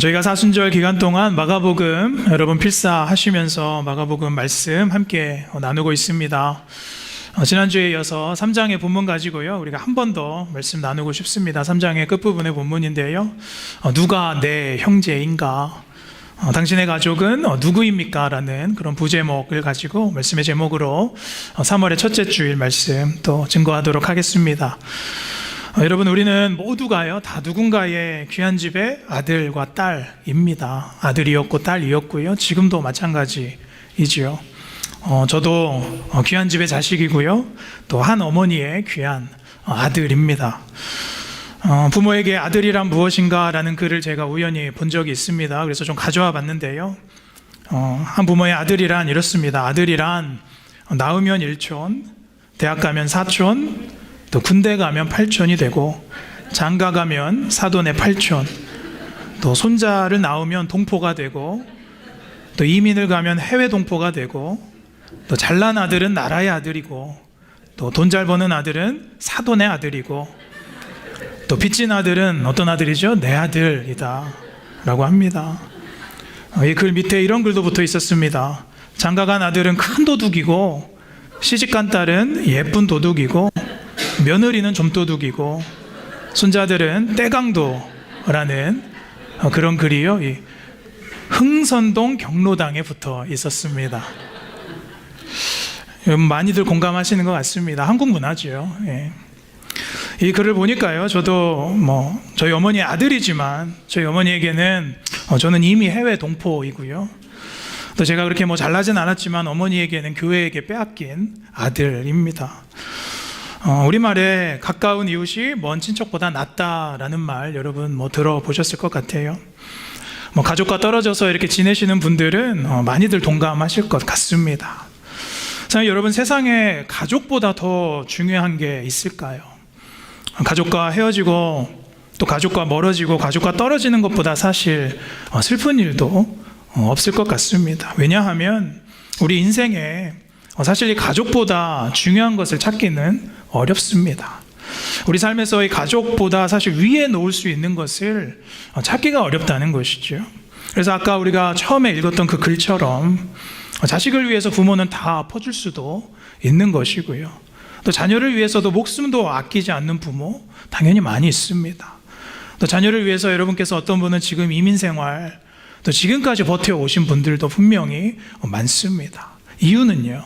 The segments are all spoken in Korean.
저희가 사순절 기간 동안 마가복음 여러분 필사하시면서 마가복음 말씀 함께 나누고 있습니다. 지난주에 이어서 3장의 본문 가지고요, 우리가 한 번 더 말씀 나누고 싶습니다. 3장의 끝부분의 본문인데요, 누가 내 형제인가? 당신의 가족은 누구입니까? 라는 그런 부제목을 가지고 말씀의 제목으로 3월의 첫째 주일 말씀 또 증거하도록 하겠습니다. 여러분, 우리는 모두가요 다 누군가의 귀한 집의 아들과 딸입니다. 아들이었고 딸이었고요, 지금도 마찬가지이지요. 저도 귀한 집의 자식이고요, 또 한 어머니의 귀한 아들입니다. 부모에게 아들이란 무엇인가 라는 글을 제가 우연히 본 적이 있습니다. 그래서 좀 가져와 봤는데요, 한 부모의 아들이란 이렇습니다. 아들이란 낳으면 1촌, 대학 가면 4촌, 또 군대 가면 8촌이 되고, 장가 가면 사돈의 8촌, 또 손자를 낳으면 동포가 되고, 또 이민을 가면 해외 동포가 되고, 또 잘난 아들은 나라의 아들이고, 또 돈 잘 버는 아들은 사돈의 아들이고, 또 빚진 아들은 어떤 아들이죠? 내 아들이다 라고 합니다. 이 글 밑에 이런 글도 붙어 있었습니다. 장가간 아들은 큰 도둑이고, 시집간 딸은 예쁜 도둑이고, 며느리는 좀도둑이고, 손자들은 떼강도라는 그런 글이요, 이 흥선동 경로당에 붙어 있었습니다. 많이들 공감하시는 것 같습니다. 한국 문화죠. 예. 이 글을 보니까요, 저도 저희 어머니의 아들이지만 저희 어머니에게는 저는 이미 해외 동포이고요, 또 제가 그렇게 잘나진 않았지만 어머니에게는 교회에게 빼앗긴 아들입니다. 우리말에 가까운 이웃이 먼 친척보다 낫다라는 말 여러분 들어보셨을 것 같아요. 가족과 떨어져서 이렇게 지내시는 분들은 많이들 동감하실 것 같습니다. 자, 여러분, 세상에 가족보다 더 중요한 게 있을까요? 가족과 헤어지고, 또 가족과 멀어지고, 가족과 떨어지는 것보다 사실 슬픈 일도 없을 것 같습니다. 왜냐하면 우리 인생에 사실 이 가족보다 중요한 것을 찾기는 어렵습니다. 우리 삶에서 이 가족보다 사실 위에 놓을 수 있는 것을 찾기가 어렵다는 것이죠. 그래서 아까 우리가 처음에 읽었던 그 글처럼 자식을 위해서 부모는 다 퍼줄 수도 있는 것이고요, 또 자녀를 위해서도 목숨도 아끼지 않는 부모 당연히 많이 있습니다. 또 자녀를 위해서 여러분께서 어떤 분은 지금 이민생활, 또 지금까지 버텨오신 분들도 분명히 많습니다. 이유는요,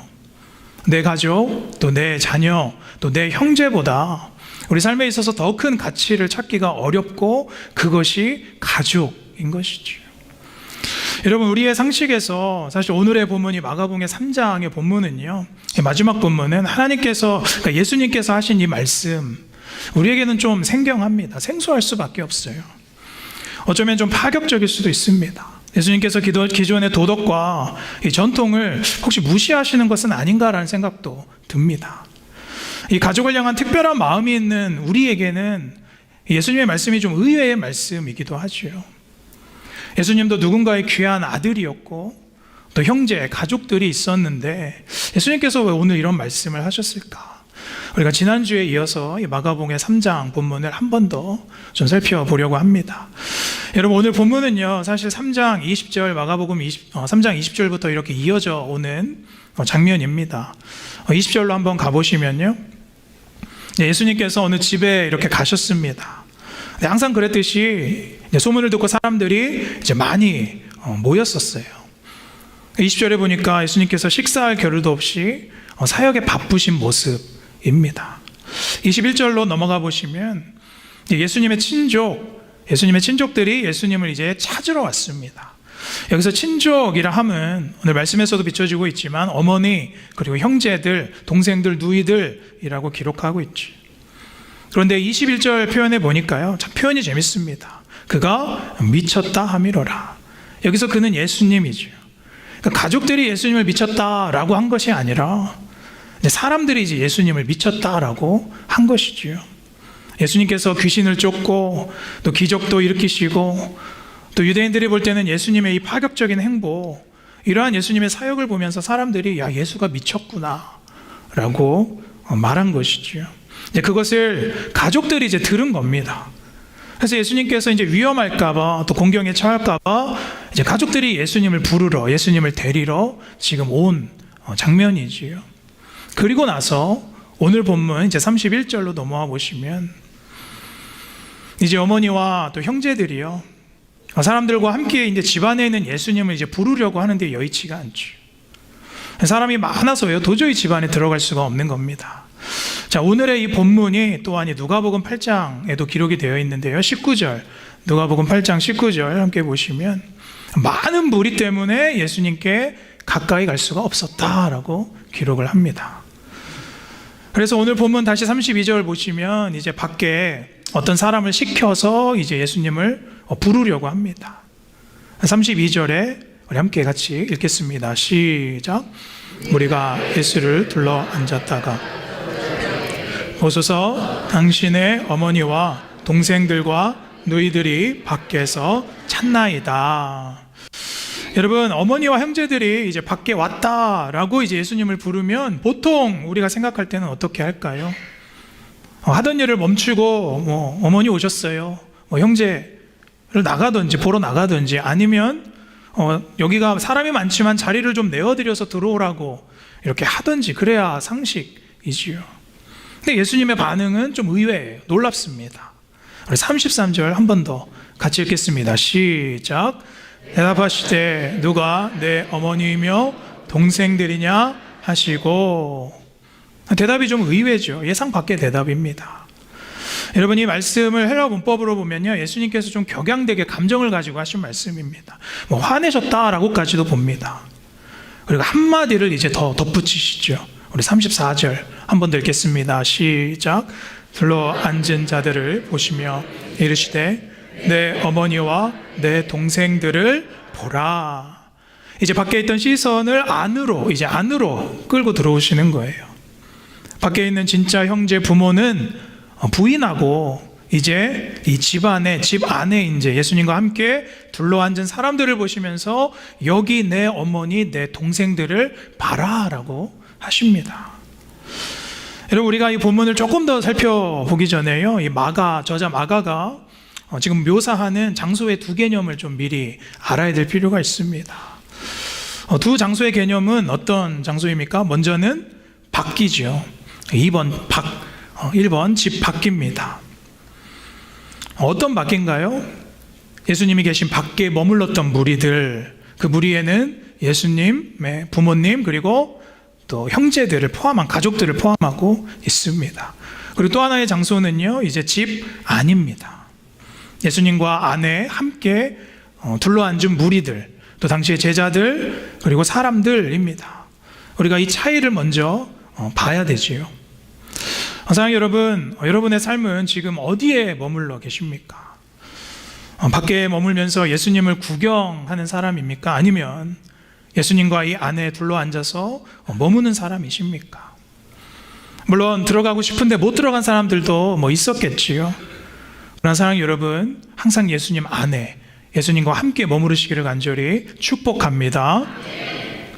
내 가족, 또 내 자녀, 또 내 형제보다 우리 삶에 있어서 더 큰 가치를 찾기가 어렵고, 그것이 가족인 것이죠. 여러분, 우리의 상식에서 사실 오늘의 본문이 마가복음의 3장의 본문은요, 마지막 본문은 하나님께서, 그러니까 예수님께서 하신 이 말씀, 우리에게는 좀 생경합니다. 생소할 수밖에 없어요. 어쩌면 좀 파격적일 수도 있습니다. 예수님께서 기존의 도덕과 이 전통을 혹시 무시하시는 것은 아닌가라는 생각도 듭니다. 이 가족을 향한 특별한 마음이 있는 우리에게는 예수님의 말씀이 좀 의외의 말씀이기도 하죠. 예수님도 누군가의 귀한 아들이었고, 또 형제, 가족들이 있었는데 예수님께서 왜 오늘 이런 말씀을 하셨을까? 우리가 지난주에 이어서 이 마가복음의 3장 본문을 한 번 더 좀 살펴보려고 합니다. 여러분, 오늘 본문은요, 사실 3장 20절, 마가복음 3장 20절부터 이렇게 이어져 오는 장면입니다. 20절로 한번 가보시면요, 예수님께서 어느 집에 이렇게 가셨습니다. 항상 그랬듯이 소문을 듣고 사람들이 이제 많이 모였었어요. 20절에 보니까 예수님께서 식사할 겨를도 없이 사역에 바쁘신 모습입니다. 21절로 넘어가 보시면 예수님의 친족들이 예수님을 이제 찾으러 왔습니다. 여기서 친족이라 함은 오늘 말씀에서도 비춰지고 있지만 어머니, 그리고 형제들, 동생들, 누이들이라고 기록하고 있죠. 그런데 21절 표현에 보니까요, 참 표현이 재밌습니다. 그가 미쳤다 함이로라. 여기서 그는 예수님이죠. 그러니까 가족들이 예수님을 미쳤다라고 한 것이 아니라 사람들이 이제 예수님을 미쳤다라고 한 것이지요. 예수님께서 귀신을 쫓고, 또 기적도 일으키시고, 또 유대인들이 볼 때는 예수님의 이 파격적인 행보, 이러한 예수님의 사역을 보면서 사람들이 야, 예수가 미쳤구나 라고 말한 것이지요. 그것을 가족들이 이제 들은 겁니다. 그래서 예수님께서 이제 위험할까봐 또 공경에 처할까봐 이제 가족들이 예수님을 부르러, 예수님을 데리러 지금 온 장면이지요. 그리고 나서 오늘 본문 이제 31절로 넘어와 보시면 이제 어머니와 또 형제들이요, 사람들과 함께 이제 집안에 있는 예수님을 이제 부르려고 하는데 여의치가 않죠. 사람이 많아서요, 도저히 집안에 들어갈 수가 없는 겁니다. 자, 오늘의 이 본문이 또한 누가복음 8장에도 기록이 되어 있는데요. 19절, 누가복음 8장 19절 함께 보시면 많은 무리 때문에 예수님께 가까이 갈 수가 없었다라고 기록을 합니다. 그래서 오늘 본문 다시 32절 보시면 이제 밖에 어떤 사람을 시켜서 이제 예수님을 부르려고 합니다. 32절에 우리 함께 같이 읽겠습니다. 시작. 무리가 예수를 둘러 앉았다가 보소서 당신의 어머니와 동생들과 누이들이 밖에서 찾나이다. 여러분, 어머니와 형제들이 이제 밖에 왔다라고 이제 예수님을 부르면 보통 우리가 생각할 때는 어떻게 할까요? 하던 일을 멈추고 어머니 오셨어요, 형제를 나가든지 보러 나가든지, 아니면 여기가 사람이 많지만 자리를 좀 내어드려서 들어오라고 이렇게 하든지, 그래야 상식이지요. 근데 예수님의 반응은 좀 의외예요. 놀랍습니다. 우리 33절 한 번 더 같이 읽겠습니다. 시작. 대답하시되 누가 내 어머니이며 동생들이냐 하시고. 대답이 좀 의외죠. 예상 밖의 대답입니다. 여러분, 이 말씀을 헬라 문법으로 보면요, 예수님께서 좀 격양되게 감정을 가지고 하신 말씀입니다. 화내셨다라고까지도 봅니다. 그리고 한마디를 이제 더 덧붙이시죠. 우리 34절 한 번 더 읽겠습니다. 시작. 둘러 앉은 자들을 보시며 이르시되 내 어머니와 내 동생들을 보라. 이제 밖에 있던 시선을 안으로 끌고 들어오시는 거예요. 밖에 있는 진짜 형제 부모는 부인하고 이제 이 집 안에 이제 예수님과 함께 둘러앉은 사람들을 보시면서 여기 내 어머니, 내 동생들을 봐라라고 하십니다. 여러분, 우리가 이 본문을 조금 더 살펴보기 전에요, 이 저자 마가가 지금 묘사하는 장소의 두 개념을 좀 미리 알아야 될 필요가 있습니다. 두 장소의 개념은 어떤 장소입니까? 먼저는 밖이죠. 1번 집 밖입니다. 어떤 밖인가요? 예수님이 계신 밖에 머물렀던 무리들, 그 무리에는 예수님의 부모님 그리고 또 형제들을 포함한 가족들을 포함하고 있습니다. 그리고 또 하나의 장소는요, 이제 집 안입니다. 예수님과 안에 함께 둘러앉은 무리들, 또 당시의 제자들 그리고 사람들입니다. 우리가 이 차이를 먼저 봐야 되지요. 사랑하는 여러분, 여러분의 삶은 지금 어디에 머물러 계십니까? 밖에 머물면서 예수님을 구경하는 사람입니까? 아니면 예수님과 이 안에 둘러앉아서 머무는 사람이십니까? 물론 들어가고 싶은데 못 들어간 사람들도 있었겠지요. 그러나 사랑하는 여러분, 항상 예수님 안에, 예수님과 함께 머무르시기를 간절히 축복합니다.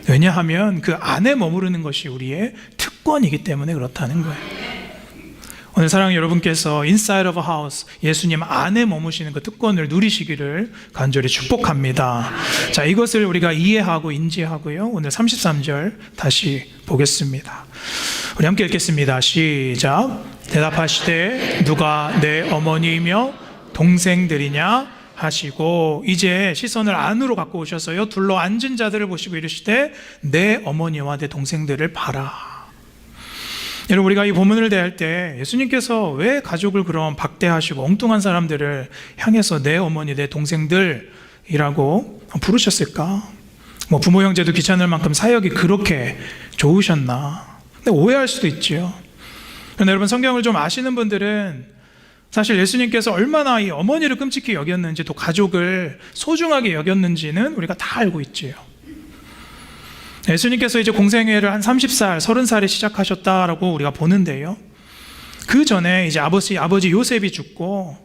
왜냐하면 그 안에 머무르는 것이 우리의 특권이기 때문에 그렇다는 거예요. 오늘 사랑하는 여러분께서 inside of a house, 예수님 안에 머무시는 그 특권을 누리시기를 간절히 축복합니다. 자, 이것을 우리가 이해하고 인지하고요, 오늘 33절 다시 보겠습니다. 우리 함께 읽겠습니다. 시작. 대답하시되 누가 내 어머니이며 동생들이냐 하시고, 이제 시선을 안으로 갖고 오셔서요, 둘러 앉은 자들을 보시고 이르시되 내 어머니와 내 동생들을 봐라. 여러분, 우리가 이 본문을 대할 때 예수님께서 왜 가족을 그런 박대하시고 엉뚱한 사람들을 향해서 내 어머니, 내 동생들이라고 부르셨을까? 부모 형제도 귀찮을 만큼 사역이 그렇게 좋으셨나? 근데 오해할 수도 있지요. 그런데 여러분, 성경을 좀 아시는 분들은 사실 예수님께서 얼마나 이 어머니를 끔찍히 여겼는지, 또 가족을 소중하게 여겼는지는 우리가 다 알고 있지요. 예수님께서 이제 공생애를 한 30살, 30살에 시작하셨다라고 우리가 보는데요, 그 전에 이제 아버지 요셉이 죽고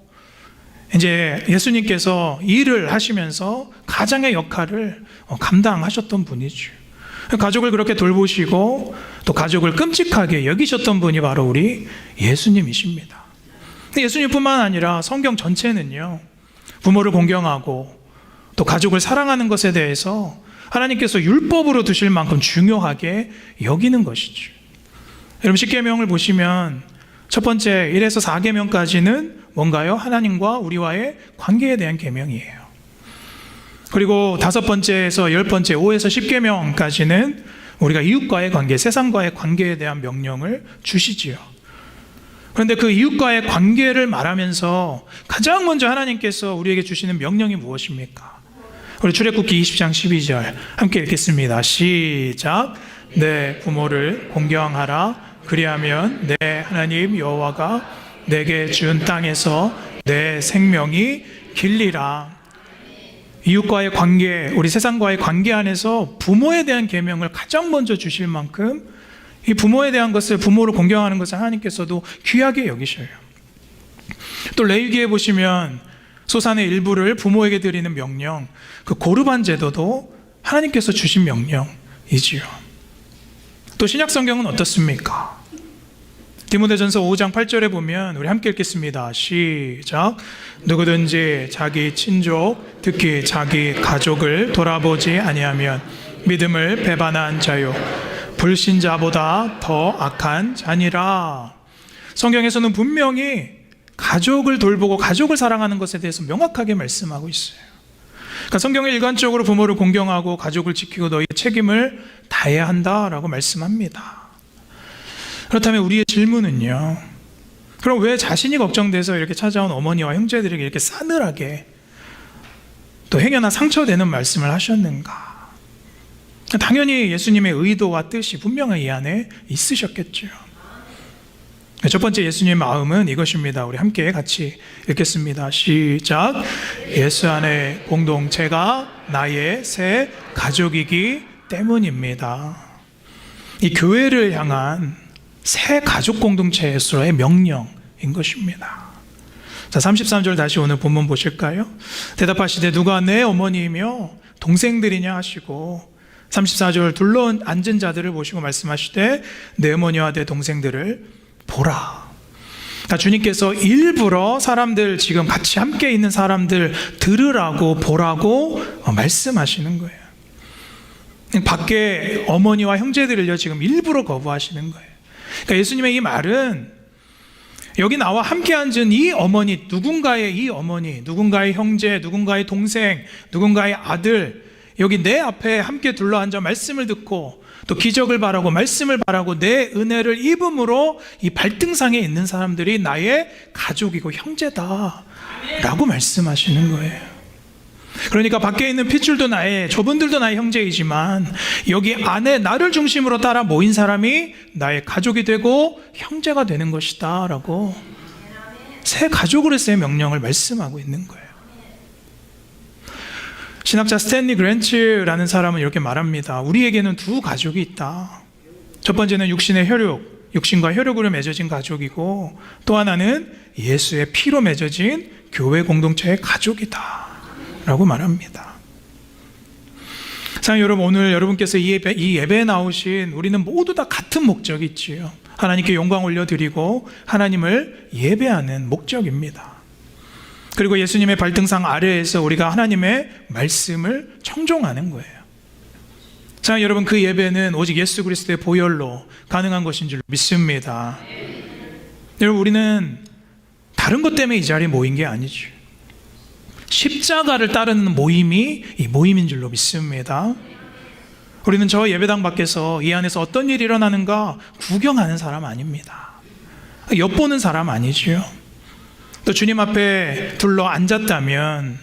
이제 예수님께서 일을 하시면서 가장의 역할을 감당하셨던 분이죠. 가족을 그렇게 돌보시고 또 가족을 끔찍하게 여기셨던 분이 바로 우리 예수님이십니다. 예수님뿐만 아니라 성경 전체는요, 부모를 공경하고 또 가족을 사랑하는 것에 대해서 하나님께서 율법으로 두실 만큼 중요하게 여기는 것이죠. 여러분, 십계명을 보시면 첫 번째 1에서 4계명까지는 뭔가요? 하나님과 우리와의 관계에 대한 계명이에요. 그리고 5번째에서 10번째 5에서 10계명까지는 우리가 이웃과의 관계, 세상과의 관계에 대한 명령을 주시지요. 그런데 그 이웃과의 관계를 말하면서 가장 먼저 하나님께서 우리에게 주시는 명령이 무엇입니까? 우리 출애굽기 20장 12절 함께 읽겠습니다. 시작. 내 부모를 공경하라. 그리하면 내 하나님 여호와가 내게 준 땅에서 내 생명이 길리라. 이웃과의 관계, 우리 세상과의 관계 안에서 부모에 대한 계명을 가장 먼저 주실 만큼 이 부모에 대한 것을, 부모를 공경하는 것을 하나님께서도 귀하게 여기셔요. 또 레위기에 보시면 소산의 일부를 부모에게 드리는 명령, 그 고르반 제도도 하나님께서 주신 명령이지요. 또 신약 성경은 어떻습니까? 디모데전서 5장 8절에 보면 우리 함께 읽겠습니다. 시작. 누구든지 자기 친족, 특히 자기 가족을 돌아보지 아니하면 믿음을 배반한 자요 불신자보다 더 악한 자니라. 성경에서는 분명히 가족을 돌보고 가족을 사랑하는 것에 대해서 명확하게 말씀하고 있어요. 그러니까 성경에 일관적으로 부모를 공경하고 가족을 지키고 너희의 책임을 다해야 한다라고 말씀합니다. 그렇다면 우리의 질문은요, 그럼 왜 자신이 걱정돼서 이렇게 찾아온 어머니와 형제들에게 이렇게 싸늘하게 또 행여나 상처되는 말씀을 하셨는가? 당연히 예수님의 의도와 뜻이 분명히 이 안에 있으셨겠죠. 첫 번째 예수님의 마음은 이것입니다. 우리 함께 같이 읽겠습니다. 시작. 예수 안에 공동체가 나의 새 가족이기 때문입니다. 이 교회를 향한 새 가족 공동체에서의 명령인 것입니다. 자, 33절 다시 오늘 본문 보실까요? 대답하시되 누가 내 어머니이며 동생들이냐 하시고 34절 둘러 앉은 자들을 보시고 말씀하시되 내 어머니와 내 동생들을 보라. 그러니까 주님께서 일부러 사람들, 지금 같이 함께 있는 사람들 들으라고 보라고 말씀하시는 거예요. 밖에 어머니와 형제들을요 지금 일부러 거부하시는 거예요. 그러니까 예수님의 이 말은 여기 나와 함께 앉은 이 어머니, 누군가의 형제, 누군가의 동생, 누군가의 아들, 여기 내 앞에 함께 둘러앉아 말씀을 듣고 또 기적을 바라고 말씀을 바라고 내 은혜를 입음으로 이 발등상에 있는 사람들이 나의 가족이고 형제다 라고 말씀하시는 거예요. 그러니까 밖에 있는 핏줄도 저분들도 나의 형제이지만 여기 안에 나를 중심으로 따라 모인 사람이 나의 가족이 되고 형제가 되는 것이다 라고 새 가족으로서의 명령을 말씀하고 있는 거예요. 신학자 스탠리 그랜츠라는 사람은 이렇게 말합니다. 우리에게는 두 가족이 있다. 첫 번째는 육신의 혈육, 육신과 혈육으로 맺어진 가족이고 또 하나는 예수의 피로 맺어진 교회 공동체의 가족이다 라고 말합니다. 사랑하는 여러분, 오늘 여러분께서 이 예배에 나오신 우리는 모두 다 같은 목적이 있지요. 하나님께 영광 올려드리고 하나님을 예배하는 목적입니다. 그리고 예수님의 발등상 아래에서 우리가 하나님의 말씀을 청종하는 거예요. 자, 여러분, 그 예배는 오직 예수 그리스도의 보혈로 가능한 것인 줄 믿습니다. 여러분, 우리는 다른 것 때문에 이 자리에 모인 게 아니죠. 십자가를 따르는 모임이 이 모임인 줄로 믿습니다. 우리는 저 예배당 밖에서 이 안에서 어떤 일이 일어나는가 구경하는 사람 아닙니다. 엿보는 사람 아니지요. 또 주님 앞에 둘러 앉았다면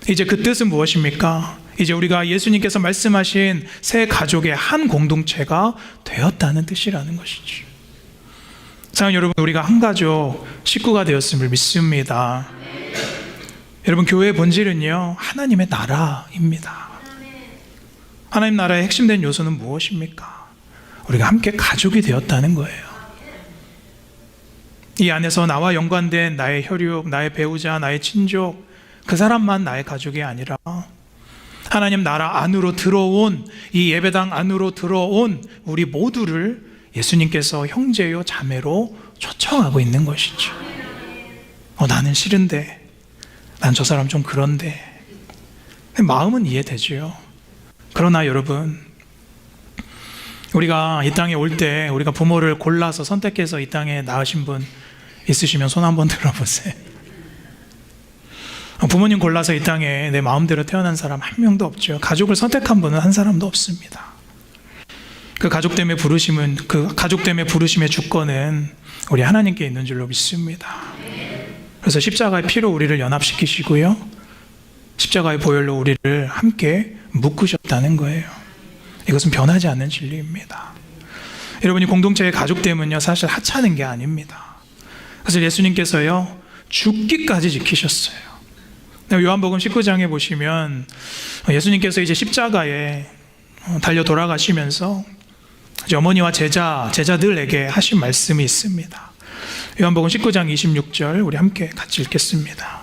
이제 그 뜻은 무엇입니까? 이제 우리가 예수님께서 말씀하신 새 가족의 한 공동체가 되었다는 뜻이라는 것이죠. 사랑하는 여러분, 우리가 한 가족 식구가 되었음을 믿습니다. 여러분, 교회의 본질은요 하나님의 나라입니다. 하나님 나라의 핵심된 요소는 무엇입니까? 우리가 함께 가족이 되었다는 거예요. 이 안에서 나와 연관된 나의 혈육, 나의 배우자, 나의 친족, 그 사람만 나의 가족이 아니라 하나님 나라 안으로 들어온, 이 예배당 안으로 들어온 우리 모두를 예수님께서 형제요 자매로 초청하고 있는 것이죠. 나는 싫은데, 난 저 사람 좀 그런데. 마음은 이해되지요. 그러나 여러분, 우리가 이 땅에 올 때 우리가 부모를 골라서 선택해서 이 땅에 낳으신 분 있으시면 손 한번 들어보세요. 부모님 골라서 이 땅에 내 마음대로 태어난 사람 한 명도 없죠. 가족을 선택한 분은 한 사람도 없습니다. 그 가족 때문에 부르심의 주권은 우리 하나님께 있는 줄로 믿습니다. 그래서 십자가의 피로 우리를 연합시키시고요, 십자가의 보혈로 우리를 함께 묶으셨다는 거예요. 이것은 변하지 않는 진리입니다. 여러분이 공동체의 가족됨은요, 사실 하찮은 게 아닙니다. 사실 예수님께서요, 죽기까지 지키셨어요. 요한복음 19장에 보시면 예수님께서 이제 십자가에 달려 돌아가시면서 이제 어머니와 제자들에게 하신 말씀이 있습니다. 요한복음 19장 26절 우리 함께 같이 읽겠습니다.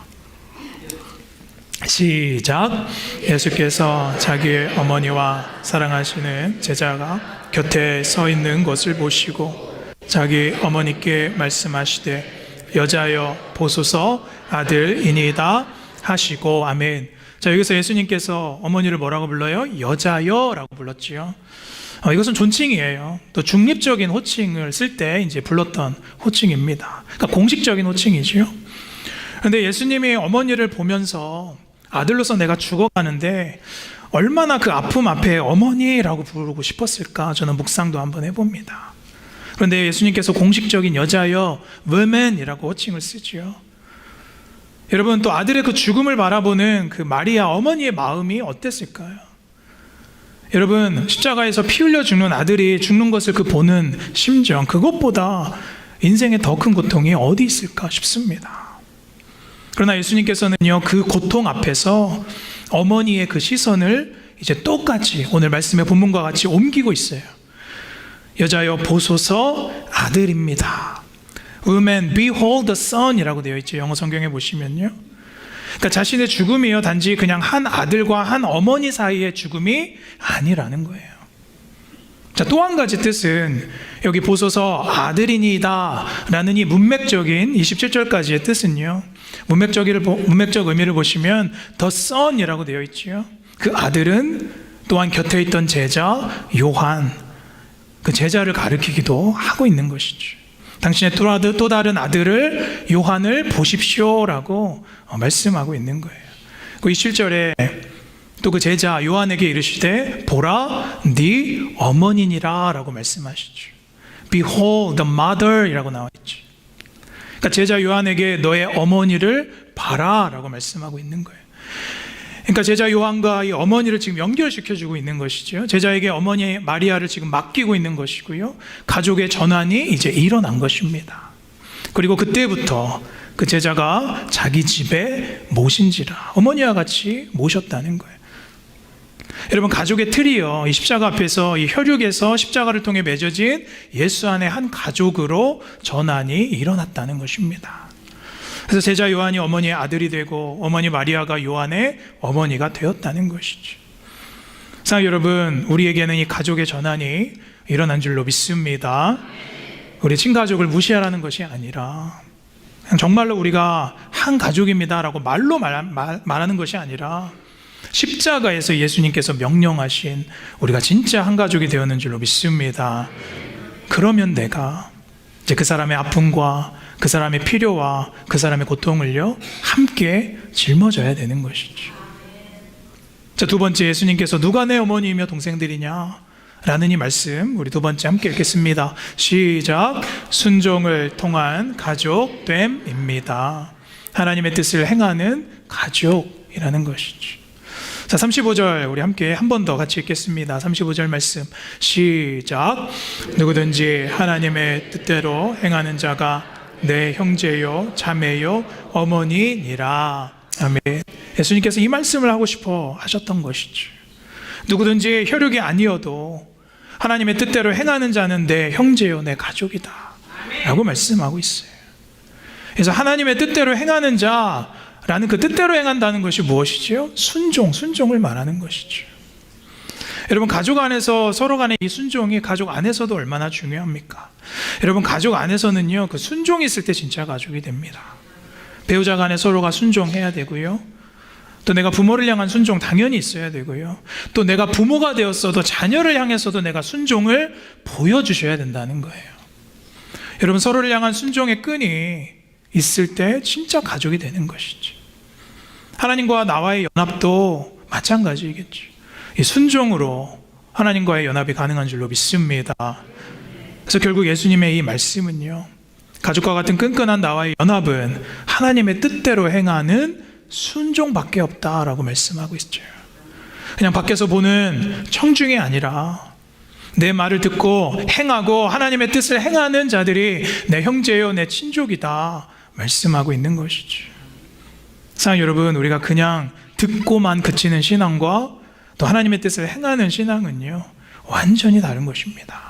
시작. 예수께서 자기의 어머니와 사랑하시는 제자가 곁에 서 있는 것을 보시고 자기 어머니께 말씀하시되 여자여 보소서 아들이니이다 하시고. 아멘. 자, 여기서 예수님께서 어머니를 뭐라고 불러요? 여자여 라고 불렀지요. 이것은 존칭이에요. 또 중립적인 호칭을 쓸 때 이제 불렀던 호칭입니다. 그러니까 공식적인 호칭이지요. 그런데 예수님이 어머니를 보면서 아들로서 내가 죽어가는데 얼마나 그 아픔 앞에 어머니라고 부르고 싶었을까, 저는 묵상도 한번 해봅니다. 그런데 예수님께서 공식적인 여자여 woman이라고 호칭을 쓰지요. 여러분, 또 아들의 그 죽음을 바라보는 그 마리아 어머니의 마음이 어땠을까요? 여러분, 십자가에서 피 흘려 죽는 아들이 죽는 것을 그 보는 심정, 그것보다 인생에 더 큰 고통이 어디 있을까 싶습니다. 그러나 예수님께서는요, 그 고통 앞에서 어머니의 그 시선을 이제 똑같이 오늘 말씀의 본문과 같이 옮기고 있어요. 여자여 보소서 아들입니다. Woman, behold the son이라고 되어 있죠. 영어 성경에 보시면요. 그러니까 자신의 죽음이요, 단지 그냥 한 아들과 한 어머니 사이의 죽음이 아니라는 거예요. 자, 또 한 가지 뜻은 여기 보소서 아들이니이다 라는 이 문맥적인 27절까지의 뜻은요, 문맥적 의미를 보시면 the son이라고 되어 있죠. 그 아들은 또한 곁에 있던 제자 요한, 그 제자를 가리키기도 하고 있는 것이죠. 당신의 또 다른 아들을 요한을 보십시오라고 말씀하고 있는 거예요. 그 27절에 또 그 제자 요한에게 이르시되 보라 네 어머니니라 라고 말씀하시죠. Behold the mother 이라고 나와 있죠. 그러니까 제자 요한에게 너의 어머니를 봐라 라고 말씀하고 있는 거예요. 그러니까 제자 요한과 이 어머니를 지금 연결시켜주고 있는 것이죠. 제자에게 어머니 마리아를 지금 맡기고 있는 것이고요, 가족의 전환이 이제 일어난 것입니다. 그리고 그때부터 그 제자가 자기 집에 모신지라, 어머니와 같이 모셨다는 거예요. 여러분, 가족의 틀이요, 이 십자가 앞에서 이 혈육에서 십자가를 통해 맺어진 예수 안의 한 가족으로 전환이 일어났다는 것입니다. 그래서 제자 요한이 어머니의 아들이 되고 어머니 마리아가 요한의 어머니가 되었다는 것이죠. 자, 여러분, 우리에게는 이 가족의 전환이 일어난 줄로 믿습니다. 우리 친가족을 무시하라는 것이 아니라 그냥 정말로 우리가 한 가족입니다라고 말로 말하는 것이 아니라 십자가에서 예수님께서 명령하신 우리가 진짜 한 가족이 되었는 줄로 믿습니다. 그러면 내가 이제 그 사람의 아픔과 그 사람의 필요와 그 사람의 고통을요, 함께 짊어져야 되는 것이죠. 자, 두 번째, 예수님께서 누가 내 어머니이며 동생들이냐 라는 이 말씀, 우리 두 번째 함께 읽겠습니다. 시작. 순종을 통한 가족됨입니다. 하나님의 뜻을 행하는 가족이라는 것이죠. 자, 35절 우리 함께 한 번 더 같이 읽겠습니다. 35절 말씀 시작. 누구든지 하나님의 뜻대로 행하는 자가 내 형제요 자매요 어머니니라. 아멘. 예수님께서 이 말씀을 하고 싶어 하셨던 것이죠. 누구든지 혈육이 아니어도 하나님의 뜻대로 행하는 자는 내 형제요 내 가족이다 라고 말씀하고 있어요. 그래서 하나님의 뜻대로 행하는 자라는 그 뜻대로 행한다는 것이 무엇이지요? 순종을 말하는 것이죠. 여러분, 가족 안에서 서로 간의 이 순종이 가족 안에서도 얼마나 중요합니까? 여러분, 가족 안에서는요, 그 순종이 있을 때 진짜 가족이 됩니다. 배우자 간에 서로가 순종해야 되고요. 또 내가 부모를 향한 순종 당연히 있어야 되고요. 또 내가 부모가 되었어도 자녀를 향해서도 내가 순종을 보여주셔야 된다는 거예요. 여러분, 서로를 향한 순종의 끈이 있을 때 진짜 가족이 되는 것이죠. 하나님과 나와의 연합도 마찬가지이겠죠. 이 순종으로 하나님과의 연합이 가능한 줄로 믿습니다. 그래서 결국 예수님의 이 말씀은요, 가족과 같은 끈끈한 나와의 연합은 하나님의 뜻대로 행하는 순종밖에 없다라고 말씀하고 있죠. 그냥 밖에서 보는 청중이 아니라 내 말을 듣고 행하고 하나님의 뜻을 행하는 자들이 내 형제요 내 친족이다 말씀하고 있는 것이죠. 사랑 여러분, 우리가 그냥 듣고만 그치는 신앙과 또 하나님의 뜻을 행하는 신앙은요 완전히 다른 것입니다.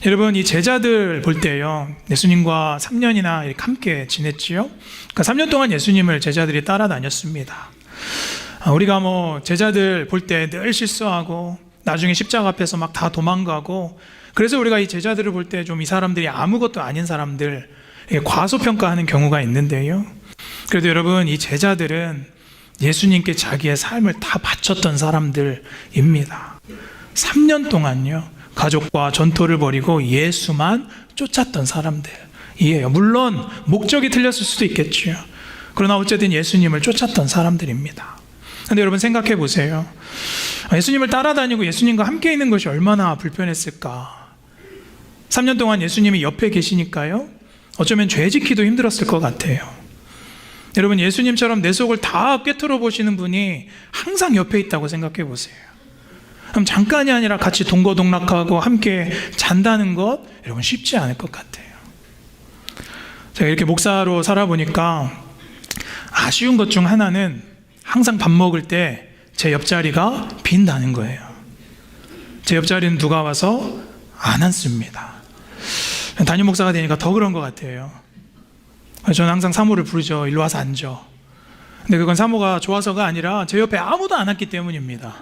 여러분, 이 제자들 볼 때요, 예수님과 3년이나 이렇게 함께 지냈지요. 그러니까 3년 동안 예수님을 제자들이 따라다녔습니다. 우리가 제자들 볼 때 늘 실수하고 나중에 십자가 앞에서 막 다 도망가고, 그래서 우리가 이 제자들을 볼 때 좀 이 사람들이 아무것도 아닌 사람들 과소평가하는 경우가 있는데요. 그래도 여러분, 이 제자들은 예수님께 자기의 삶을 다 바쳤던 사람들입니다. 3년 동안요 가족과 전토를 벌이고 예수만 쫓았던 사람들이에요. 물론 목적이 틀렸을 수도 있겠죠. 그러나 어쨌든 예수님을 쫓았던 사람들입니다. 그런데 여러분 생각해 보세요. 예수님을 따라다니고 예수님과 함께 있는 것이 얼마나 불편했을까. 3년 동안 예수님이 옆에 계시니까요 어쩌면 죄 지키도 힘들었을 것 같아요. 여러분, 예수님처럼 내 속을 다 꿰뚫어 보시는 분이 항상 옆에 있다고 생각해 보세요. 그럼 잠깐이 아니라 같이 동거동락하고 함께 잔다는 것, 여러분 쉽지 않을 것 같아요. 제가 이렇게 목사로 살아보니까 아쉬운 것 중 하나는 항상 밥 먹을 때 제 옆자리가 빈다는 거예요. 제 옆자리는 누가 와서 안 앉습니다. 담임 목사가 되니까 더 그런 것 같아요. 저는 항상 사모를 부르죠. 일로 와서 앉아. 근데 그건 사모가 좋아서가 아니라 제 옆에 아무도 안 앉기 때문입니다.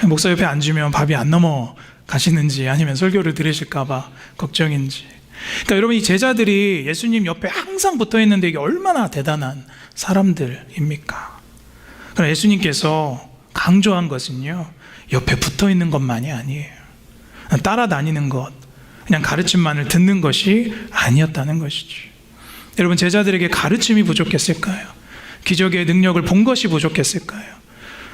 목사 옆에 앉으면 밥이 안 넘어가시는지 아니면 설교를 들으실까봐 걱정인지. 그러니까 여러분, 이 제자들이 예수님 옆에 항상 붙어 있는데 이게 얼마나 대단한 사람들입니까? 그러나 예수님께서 강조한 것은요 옆에 붙어 있는 것만이 아니에요. 따라다니는 것, 그냥 가르침만을 듣는 것이 아니었다는 것이죠. 여러분, 제자들에게 가르침이 부족했을까요? 기적의 능력을 본 것이 부족했을까요?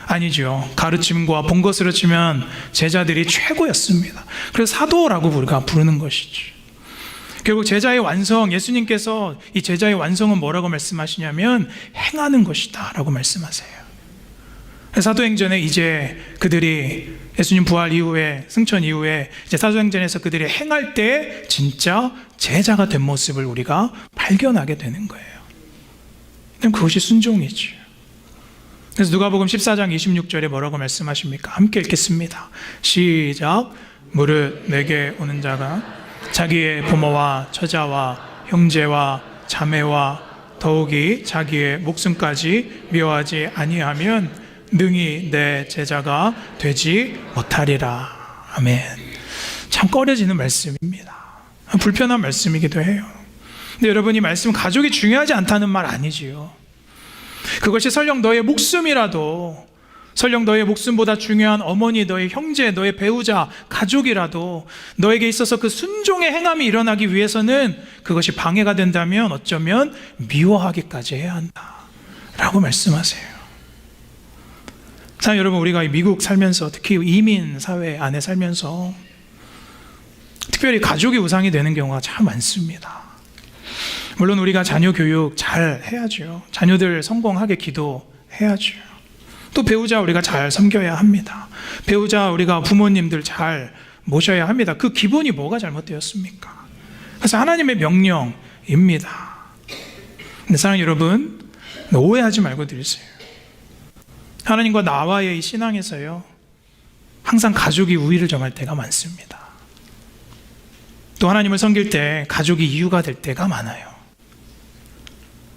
아니죠. 가르침과 본 것으로 치면 제자들이 최고였습니다. 그래서 사도라고 우리가 부르는 것이죠. 결국 제자의 완성, 예수님께서 이 제자의 완성은 뭐라고 말씀하시냐면 행하는 것이다 라고 말씀하세요. 사도행전에 이제 그들이 예수님 부활 이후에, 승천 이후에 이제 사도행전에서 그들이 행할 때 진짜 제자가 된 모습을 우리가 발견하게 되는 거예요. 그것이 순종이죠. 그래서 누가복음 14장 26절에 뭐라고 말씀하십니까? 함께 읽겠습니다. 시작. 무릇 내게 오는 자가 자기의 부모와 처자와 형제와 자매와 더욱이 자기의 목숨까지 미워하지 아니하면 능히 내 제자가 되지 못하리라. 아멘. 참 꺼려지는 말씀입니다. 불편한 말씀이기도 해요. 근데 여러분, 이 말씀 가족이 중요하지 않다는 말 아니지요. 그것이 설령 너의 목숨이라도, 설령 너의 목숨보다 중요한 어머니, 너의 형제, 너의 배우자, 가족이라도 너에게 있어서 그 순종의 행함이 일어나기 위해서는 그것이 방해가 된다면 어쩌면 미워하기까지 해야 한다 라고 말씀하세요. 자, 여러분, 우리가 미국 살면서, 특히 이민 사회 안에 살면서 특별히 가족이 우상이 되는 경우가 참 많습니다. 물론 우리가 자녀 교육 잘 해야죠. 자녀들 성공하게 기도해야죠. 또 배우자 우리가 잘 섬겨야 합니다. 배우자 우리가 부모님들 잘 모셔야 합니다. 그 기본이 뭐가 잘못되었습니까? 그래서 하나님의 명령입니다. 근데 사랑하는 여러분, 오해하지 말고 들으세요. 하나님과 나와의 이 신앙에서요 항상 가족이 우위를 점할 때가 많습니다. 또 하나님을 섬길 때 가족이 이유가 될 때가 많아요.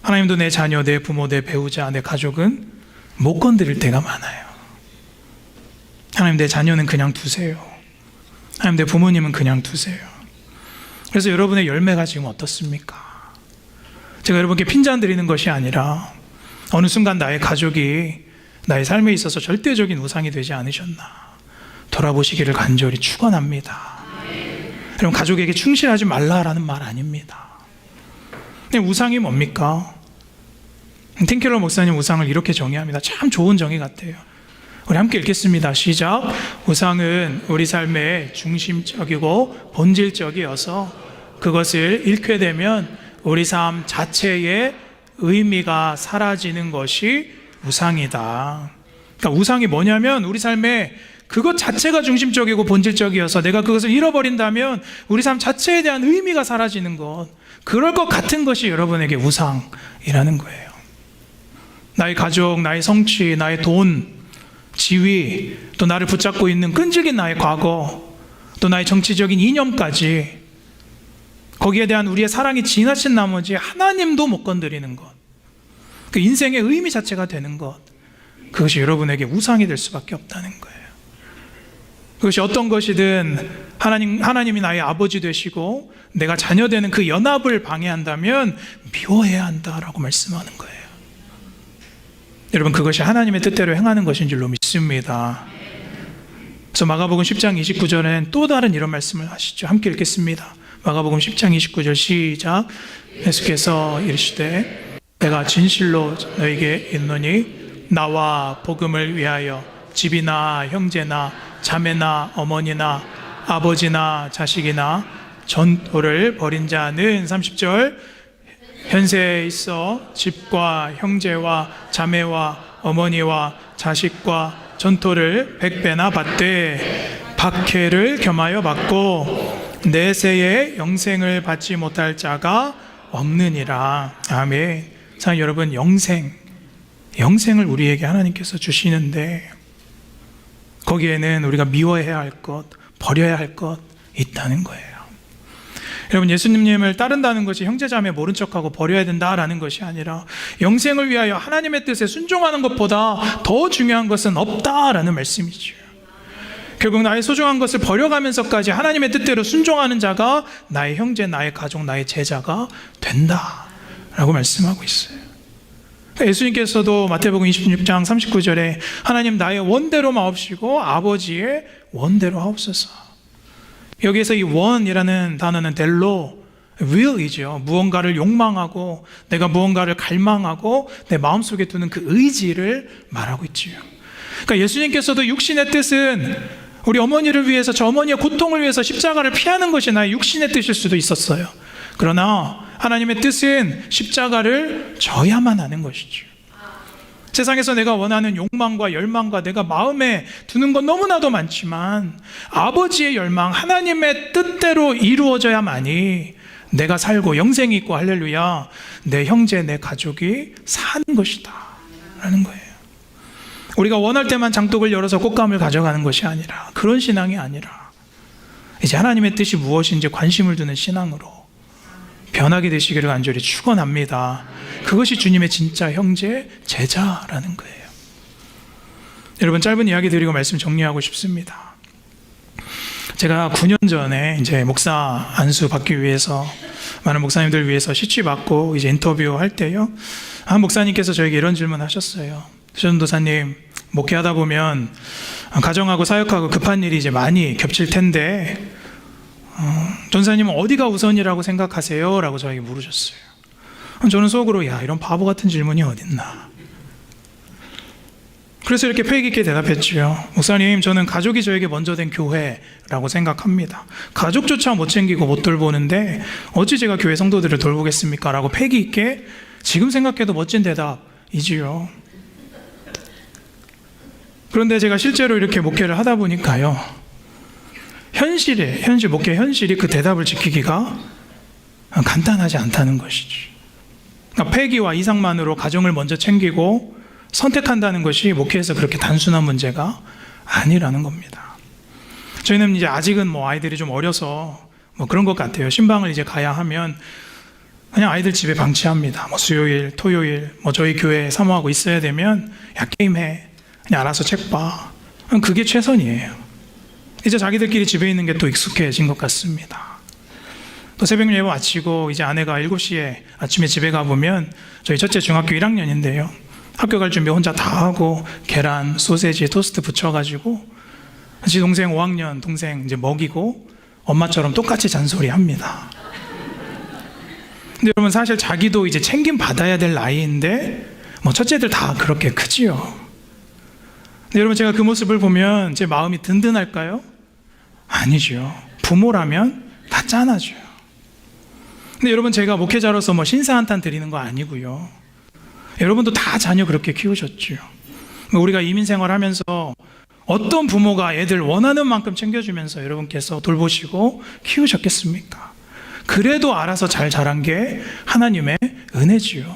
하나님도 내 자녀, 내 부모, 내 배우자, 내 가족은 못 건드릴 때가 많아요. 하나님, 내 자녀는 그냥 두세요. 하나님, 내 부모님은 그냥 두세요. 그래서 여러분의 열매가 지금 어떻습니까? 제가 여러분께 핀잔 드리는 것이 아니라 어느 순간 나의 가족이 나의 삶에 있어서 절대적인 우상이 되지 않으셨나 돌아보시기를 간절히 축원합니다. 여러분, 가족에게 충실하지 말라라는 말 아닙니다. 근데 우상이 뭡니까? 틴켈러 목사님 우상을 이렇게 정의합니다. 참 좋은 정의 같아요. 우리 함께 읽겠습니다. 시작. 우상은 우리 삶의 중심적이고 본질적이어서 그것을 잃게 되면 우리 삶 자체의 의미가 사라지는 것이 우상이다. 그러니까 우상이 뭐냐면 우리 삶에 그것 자체가 중심적이고 본질적이어서 내가 그것을 잃어버린다면 우리 삶 자체에 대한 의미가 사라지는 것, 그럴 것 같은 것이 여러분에게 우상이라는 거예요. 나의 가족, 나의 성취, 나의 돈, 지위, 또 나를 붙잡고 있는 끈질긴 나의 과거, 또 나의 정치적인 이념까지, 거기에 대한 우리의 사랑이 지나친 나머지 하나님도 못 건드리는 것, 그 인생의 의미 자체가 되는 것, 그것이 여러분에게 우상이 될 수밖에 없다는 거예요. 그것이 어떤 것이든 하나님이 나의 아버지 되시고 내가 자녀 되는 그 연합을 방해한다면 미워해야 한다라고 말씀하는 거예요. 여러분, 그것이 하나님의 뜻대로 행하는 것인 줄로 믿습니다. 그래서 마가복음 10장 29절엔 또 다른 이런 말씀을 하시죠. 함께 읽겠습니다. 마가복음 10장 29절 시작. 예수께서 이르시되 내가 진실로 너에게 이르노니 나와 복음을 위하여 집이나 형제나 자매나 어머니나 아버지나 자식이나 전토를 벌인 자는 30절 현세에 있어 집과 형제와 자매와 어머니와 자식과 전토를 100배나 받되 박해를 겸하여 받고 내세에 영생을 받지 못할 자가 없느니라. 아멘. 자, 여러분, 영생을 우리에게 하나님께서 주시는데 거기에는 우리가 미워해야 할 것, 버려야 할 것 있다는 거예요. 여러분, 예수님을 따른다는 것이 형제자매 모른 척하고 버려야 된다라는 것이 아니라 영생을 위하여 하나님의 뜻에 순종하는 것보다 더 중요한 것은 없다라는 말씀이죠. 결국 나의 소중한 것을 버려가면서까지 하나님의 뜻대로 순종하는 자가 나의 형제, 나의 가족, 나의 제자가 된다라고 말씀하고 있어요. 예수님께서도 마태복음 26장 39절에 하나님 나의 원대로 마옵시고 아버지의 원대로 하옵소서. 여기에서 이 원이라는 단어는 델로, will이죠. 무언가를 욕망하고 내가 무언가를 갈망하고 내 마음속에 두는 그 의지를 말하고 있지요. 그러니까 예수님께서도 육신의 뜻은 우리 어머니를 위해서, 저 어머니의 고통을 위해서 십자가를 피하는 것이 나의 육신의 뜻일 수도 있었어요. 그러나 하나님의 뜻은 십자가를 져야만 하는 것이죠. 세상에서 내가 원하는 욕망과 열망과 내가 마음에 두는 건 너무나도 많지만 아버지의 열망, 하나님의 뜻대로 이루어져야만이 내가 살고 영생이 있고 할렐루야, 내 형제, 내 가족이 사는 것이다 라는 거예요. 우리가 원할 때만 장독을 열어서 꽃감을 가져가는 것이 아니라, 그런 신앙이 아니라 이제 하나님의 뜻이 무엇인지 관심을 두는 신앙으로 변하게 되시기를 간절히 축원합니다. 그것이 주님의 진짜 형제, 제자라는 거예요. 여러분, 짧은 이야기 드리고 말씀 정리하고 싶습니다. 제가 9년 전에 이제 목사 안수 받기 위해서 많은 목사님들 위해서 시취 받고 이제 인터뷰 할 때요, 한 목사님께서 저에게 이런 질문 하셨어요. 전도사님, 목회하다 보면 가정하고 사역하고 급한 일이 이제 많이 겹칠 텐데 전사님은 어디가 우선이라고 생각하세요? 라고 저에게 물으셨어요. 저는 속으로 이런 바보 같은 질문이 어딨나. 그래서 이렇게 패기 있게 대답했죠. 목사님, 저는 가족이 저에게 먼저 된 교회라고 생각합니다. 가족조차 못 챙기고 못 돌보는데 어찌 제가 교회 성도들을 돌보겠습니까? 라고 패기 있게, 지금 생각해도 멋진 대답이지요. 그런데 제가 실제로 이렇게 목회를 하다 보니까요, 목회 현실이 그 대답을 지키기가 간단하지 않다는 것이죠. 그러니까 패기와 이상만으로 가정을 먼저 챙기고 선택한다는 것이 목회에서 그렇게 단순한 문제가 아니라는 겁니다. 저희는 이제 아직은 아이들이 좀 어려서 그런 것 같아요. 신방을 이제 가야 하면 그냥 아이들 집에 방치합니다. 수요일, 토요일, 저희 교회에 사모하고 있어야 되면 게임해, 그냥 알아서 책 봐. 그게 최선이에요. 이제 자기들끼리 집에 있는 게 또 익숙해진 것 같습니다. 또 새벽 예배 마치고 이제 아내가 7시에 아침에 집에 가보면 저희 첫째 중학교 1학년인데요. 학교 갈 준비 혼자 다 하고 계란, 소세지, 토스트 부쳐가지고 지 동생 5학년 동생 이제 먹이고 엄마처럼 똑같이 잔소리합니다. 근데 여러분 사실 자기도 이제 챙김 받아야 될 나이인데 뭐 첫째들 다 그렇게 크지요. 근데 여러분 제가 그 모습을 보면 제 마음이 든든할까요? 아니죠. 부모라면 다 짠하죠. 근데 여러분 제가 목회자로서 뭐 신사 한탄 드리는 거 아니고요. 여러분도 다 자녀 그렇게 키우셨죠. 우리가 이민 생활하면서 어떤 부모가 애들 원하는 만큼 챙겨주면서 여러분께서 돌보시고 키우셨겠습니까? 그래도 알아서 잘 자란 게 하나님의 은혜지요.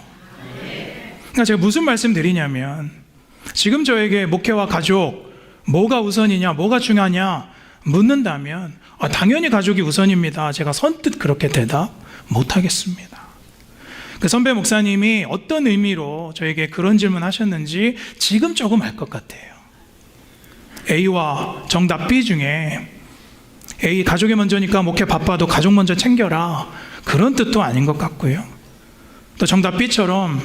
그러니까 제가 무슨 말씀 드리냐면 지금 저에게 목회와 가족 뭐가 우선이냐 뭐가 중요하냐 묻는다면 당연히 가족이 우선입니다. 제가 선뜻 그렇게 대답 못하겠습니다. 그 선배 목사님이 어떤 의미로 저에게 그런 질문 하셨는지 지금 조금 알 것 같아요. A와 정답 B 중에 A 가족이 먼저니까 목회 바빠도 가족 먼저 챙겨라 그런 뜻도 아닌 것 같고요. 또 정답 B처럼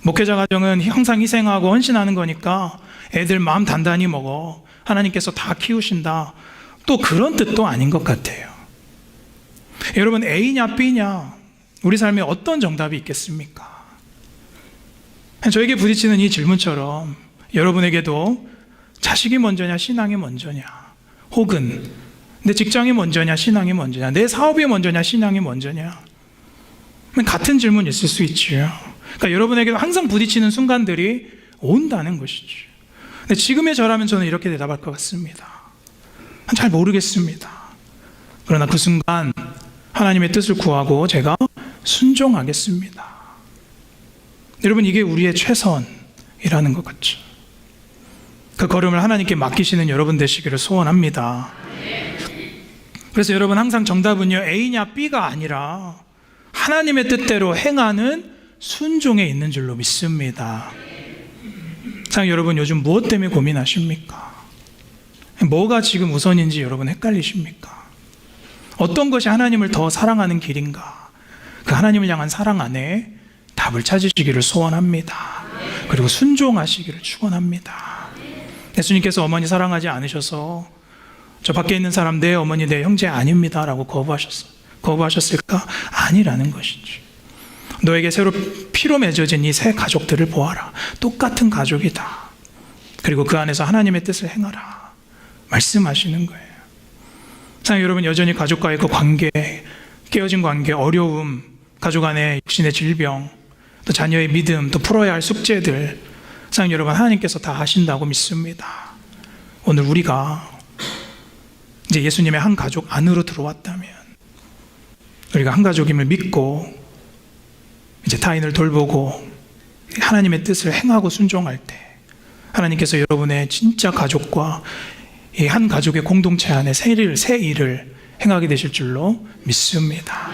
목회자 가정은 항상 희생하고 헌신하는 거니까 애들 마음 단단히 먹어 하나님께서 다 키우신다 또 그런 뜻도 아닌 것 같아요. 여러분 A냐 B냐 우리 삶에 어떤 정답이 있겠습니까? 저에게 부딪히는 이 질문처럼 여러분에게도 자식이 먼저냐 신앙이 먼저냐 혹은 내 직장이 먼저냐 신앙이 먼저냐 내 사업이 먼저냐 신앙이 먼저냐 같은 질문 있을 수 있지요. 그러니까 여러분에게도 항상 부딪히는 순간들이 온다는 것이죠. 근데 지금의 저라면 저는 이렇게 대답할 것 같습니다. 잘 모르겠습니다. 그러나 그 순간 하나님의 뜻을 구하고 제가 순종하겠습니다. 여러분 이게 우리의 최선이라는 것 같죠. 그 걸음을 하나님께 맡기시는 여러분 되시기를 소원합니다. 그래서 여러분 항상 정답은요 A냐 B가 아니라 하나님의 뜻대로 행하는 순종에 있는 줄로 믿습니다. 참 여러분 요즘 무엇 때문에 고민하십니까? 뭐가 지금 우선인지 여러분 헷갈리십니까? 어떤 것이 하나님을 더 사랑하는 길인가? 그 하나님을 향한 사랑 안에 답을 찾으시기를 소원합니다. 그리고 순종하시기를 축원합니다. 예수님께서 어머니 사랑하지 않으셔서 저 밖에 있는 사람 내 어머니 내 형제 아닙니다 라고 거부하셨을까? 아니라는 것이죠. 너에게 새로 피로 맺어진 이 새 가족들을 보아라. 똑같은 가족이다. 그리고 그 안에서 하나님의 뜻을 행하라 말씀하시는 거예요. 자, 여러분 여전히 가족과의 그 관계, 깨어진 관계, 어려움, 가족 안에 육신의 질병, 또 자녀의 믿음, 또 풀어야 할 숙제들, 자, 여러분 하나님께서 다 하신다고 믿습니다. 오늘 우리가 이제 예수님의 한 가족 안으로 들어왔다면 우리가 한 가족임을 믿고 이제 타인을 돌보고 하나님의 뜻을 행하고 순종할 때 하나님께서 여러분의 진짜 가족과 이 한 가족의 공동체 안에 새 일을 행하게 되실 줄로 믿습니다.